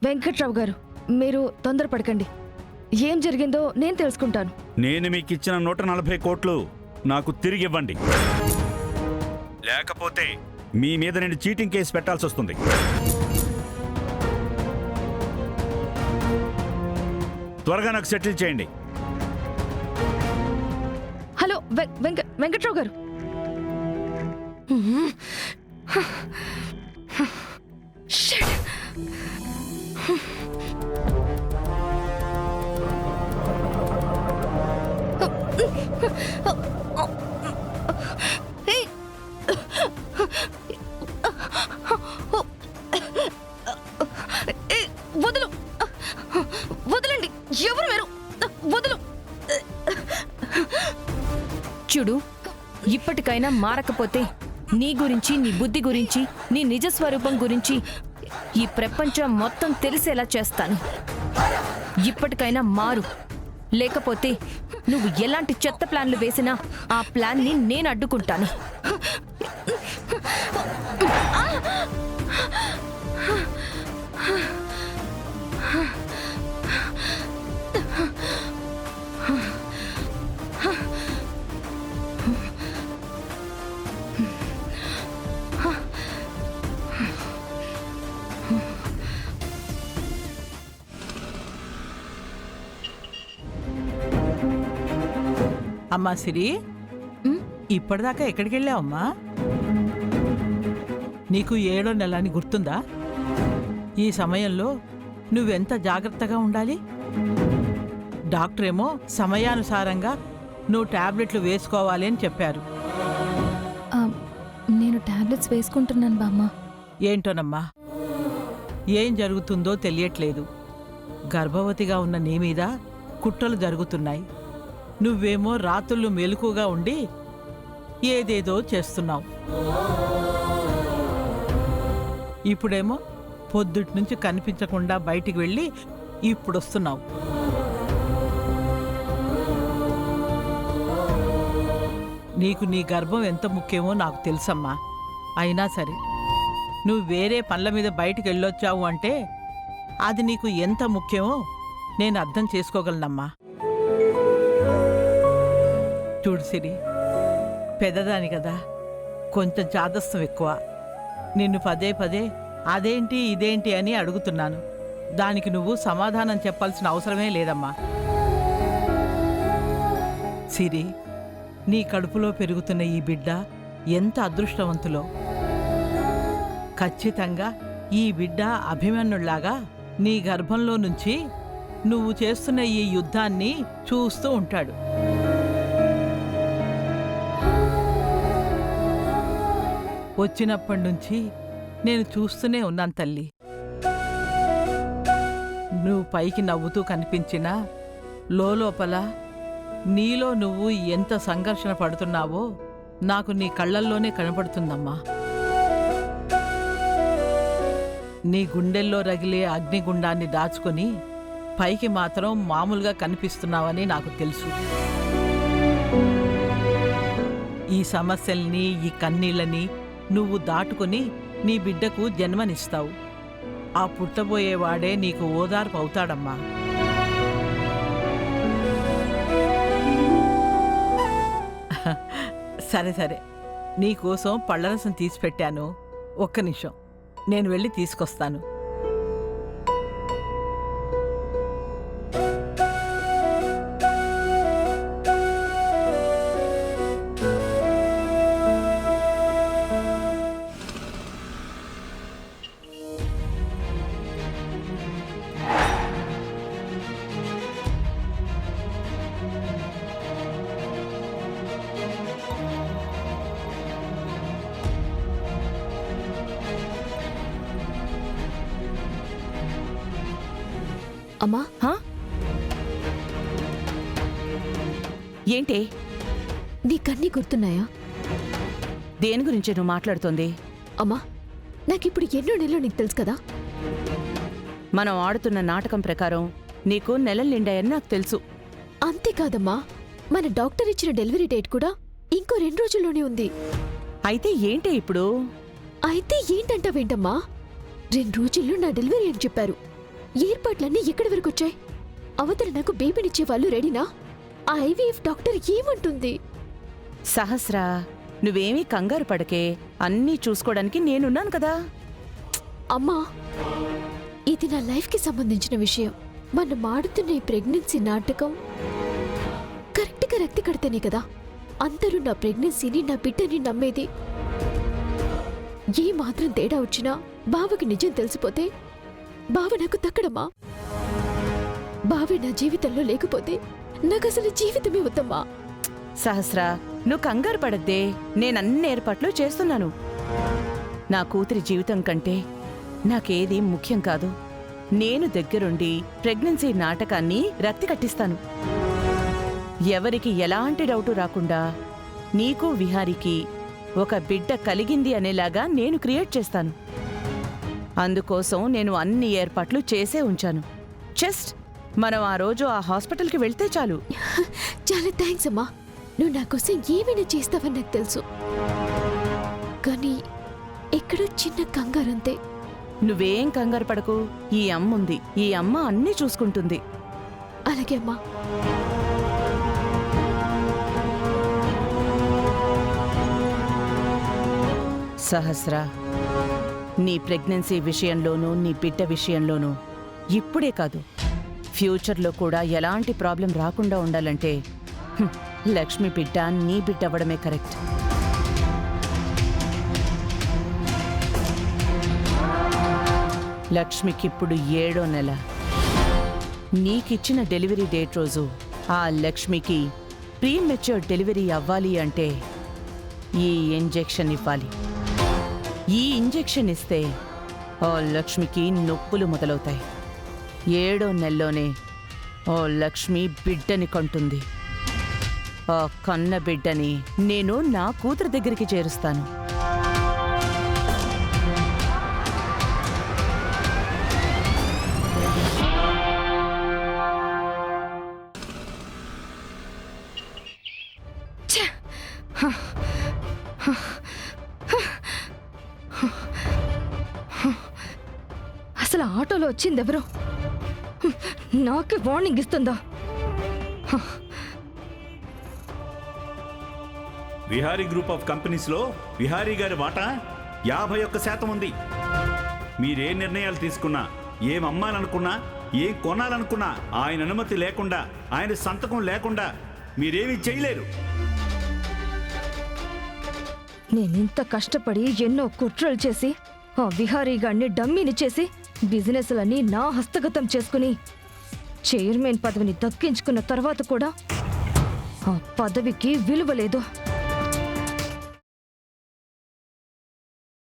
వెంకట్రావు గారు, మీరు తొందరపడకండి. ఏం జరిగిందో నేను తెలుసుకుంటాను. నేను మీకు ఇచ్చిన 140 కోట్లు నాకు తిరిగి ఇవ్వండి, లేకపోతే మీ మీద నేను చీటింగ్ కేసు పెట్టాల్సి వస్తుంది. త్వరగా నాకు సెటిల్ చేయండి. హలో వెంకట్రావు గారు, వదులు, వదలండి. ఎవరు మీరు? వదులు. చూడు, ఇప్పటికైనా మారకపోతే నీ గురించి, నీ బుద్ధి గురించి, నీ నిజ స్వరూపం గురించి ఈ ప్రపంచం మొత్తం తెలిసేలా చేస్తాను. ఇప్పటికైనా మారు, లేకపోతే నువ్వు ఎలాంటి చెత్త ప్లాన్లు వేసినా ఆ ప్లాన్ని నేను అడ్డుకుంటాను. అమ్మా సిరి, ఇప్పటిదాకా ఎక్కడికి వెళ్ళావమ్మా? నీకు 7వ నెల అని గుర్తుందా? ఈ సమయంలో నువ్వెంత జాగ్రత్తగా ఉండాలి. డాక్టర్ ఏమో సమయానుసారంగా నువ్వు టాబ్లెట్లు వేసుకోవాలి అని చెప్పారు. నేను టాబ్లెట్స్ వేసుకుంటున్నాను బామ్మ. ఏంటోనమ్మా, ఏం జరుగుతుందో తెలియట్లేదు. గర్భవతిగా ఉన్న నీ మీద కుట్రలు జరుగుతున్నాయి. నువ్వేమో రాత్రుళ్ళు మెలకుగా ఉండి ఏదేదో చేస్తున్నావు. ఇప్పుడేమో పొద్దుటి నుంచి కనిపించకుండా బయటికి వెళ్ళి ఇప్పుడొస్తున్నావు. నీకు నీ గర్భం ఎంత ముఖ్యమో నాకు తెలుసమ్మా. అయినా సరే నువ్వు వేరే పనుల మీద బయటికి వెళ్ళొచ్చావు అంటే అది నీకు ఎంత ముఖ్యమో నేను అర్థం చేసుకోగలనమ్మా. చూడు సిరి, పెద్దదాని కదా, కొంచెం చాదస్తం ఎక్కువ. నిన్ను పదే పదే అదేంటి ఇదేంటి అని అడుగుతున్నాను. దానికి నువ్వు సమాధానం చెప్పాల్సిన అవసరమే లేదమ్మా. సిరి, నీ కడుపులో పెరుగుతున్న ఈ బిడ్డ ఎంత అదృష్టవంతులో. ఖచ్చితంగా ఈ బిడ్డ అభిమన్యుళ్లాగా నీ గర్భంలో నుంచి నువ్వు చేస్తున్న ఈ యుద్ధాన్ని చూస్తూ ఉంటాడు. వచ్చినప్పటి నుంచి నేను చూస్తూనే ఉన్నాను తల్లి. నువ్వు పైకి నవ్వుతూ కనిపించినా లోపల నీలో నువ్వు ఎంత సంఘర్షణ పడుతున్నావో నాకు నీ కళ్ళల్లోనే కనపడుతుందమ్మా. నీ గుండెల్లో రగిలే అగ్నిగుండాన్ని దాచుకొని పైకి మాత్రం మామూలుగా కనిపిస్తున్నావని నాకు తెలుసు. ఈ సమస్యల్ని, ఈ కన్నీళ్ళని నువ్వు దాటుకుని నీ బిడ్డకు జన్మనిస్తావు. ఆ పుట్టబోయేవాడే నీకు ఓదార్పు అవుతాడమ్మా. సరే సరే, నీకోసం పళ్ళరసం తీసి పెట్టాను. ఒక్క నిమిషం, నేను వెళ్ళి తీసుకొస్తాను. అమ్మా, ఏంటి? నీకన్నీ గుర్తున్నాయా? దేని గురించి నువ్వు మాట్లాడుతోంది? అమ్మా, నాకిప్పుడు ఎన్నో నెలలో నీకు తెలుసు కదా. మనం ఆడుతున్న నాటకం ప్రకారం నీకు నెలలు నిండాయని నాకు తెలుసు. అంతేకాదమ్మా, మన డాక్టర్ ఇచ్చిన డెలివరీ డేట్ కూడా ఇంకో 2 రోజుల్లోనే ఉంది. అయితే ఏంటి ఇప్పుడు? అయితే ఏంటంటావేంటమ్మా? 2 రోజుల్లో నా డెలివరీ అని చెప్పారు. ఏర్పాట్లన్నీ ఎక్కడి వరకు వచ్చాయి? అవతల నాకు బేబీనిచ్చే వాళ్ళు రెడీనా? ఆ ఐవీఎఫ్ డాక్టర్ ఏమంటుంది? సహస్ర, నువ్వేమీ కంగారు పడకే, అన్నీ చూసుకోవడానికి నేనున్నాను కదా. అమ్మా, ఇది నా లైఫ్కి సంబంధించిన విషయం. మనం ఆడుతున్న ఈ ప్రెగ్నెన్సీ నాటకం కరెక్ట్గా రక్తి కడితేనే కదా అందరూ నా ప్రెగ్నెన్సీని, నా బిడ్డని నమ్మేది. ఏ మాత్రం తేడా వచ్చినా బావకి నిజం తెలిసిపోతే బావ నాకు దక్కడమ్మా. బావే నా జీవితంలో లేకపోతే నాకు అసలు జీవితమే వద్దమ్మా. సహస్ర, నువ్వు కంగారు పడద్దే, నేనన్ని ఏర్పాట్లు చేస్తున్నాను. నా కూతురి జీవితం కంటే నాకేది ముఖ్యం కాదు. నేను దగ్గరుండి ప్రెగ్నెన్సీ నాటకాన్ని రక్తి కట్టిస్తాను. ఎవరికి ఎలాంటి డౌటు రాకుండా నీకు విహారికి ఒక బిడ్డ కలిగింది అనేలాగా నేను క్రియేట్ చేస్తాను. అందుకోసం నేను అన్ని ఏర్పాట్లు చేసే ఉంచాను. జస్ట్ మనం ఆ రోజు ఆ హాస్పిటల్కి వెళ్తే చాలు. చాలా థ్యాంక్స్ అమ్మా. నువ్వు నా కోసం ఏమైనా చేస్తావని నాకు తెలుసు. కానీ ఎక్కడో చిన్న కంగారంతే. నువ్వేం కంగారు పడకు, ఈ అమ్మ ఉంది. ఈ అమ్మ అన్నీ చూసుకుంటుంది. అలాగే అమ్మా. సహస్ర, నీ ప్రెగ్నెన్సీ విషయంలోనూ నీ బిడ్డ విషయంలోనూ ఇప్పుడే కాదు, ఫ్యూచర్లో కూడా ఎలాంటి ప్రాబ్లం రాకుండా ఉండాలంటే లక్ష్మి బిడ్డ నీ బిడ్డ అవ్వడమే కరెక్ట్. లక్ష్మికిప్పుడు 7వ నెల. నీకిచ్చిన డెలివరీ డేట్ రోజు ఆ లక్ష్మికి ప్రీమెచ్యూర్ డెలివరీ అవ్వాలి అంటే ఈ ఇంజెక్షన్ ఇవ్వాలి. ఈ ఇంజెక్షన్ ఇస్తే ఆ లక్ష్మికి నొప్పులు మొదలవుతాయి. 7వ నెలలోనే ఆ లక్ష్మి బిడ్డని కంటుంది. ఆ కన్న బిడ్డని నేను నా కూతురు దగ్గరికి చేరుస్తాను. అసలు ఆటోలో వచ్చిందెవరో? నాకే వార్నింగ్ ఇస్తుందా? విహారీ గ్రూప్ ఆఫ్ కంపెనీస్లో విహారీ గారి వాటా 51% ఉంది. మీరే నిర్ణయాలు తీసుకున్నా, ఏం అమ్మాలనుకున్నా, ఏం కొనాలనుకున్నా ఆయన అనుమతి లేకుండా, ఆయన సంతకం లేకుండా మీరేమీ చేయలేరు. నేనింత కష్టపడి ఎన్నో కుట్రలు చేసి ఆ విహారీ గాడిని డమ్మీని చేసి బిజినెస్లన్నీ నా హస్తగతం చేసుకుని చైర్మన్ పదవిని దక్కించుకున్న తర్వాత కూడా ఆ పదవికి విలువ లేదు.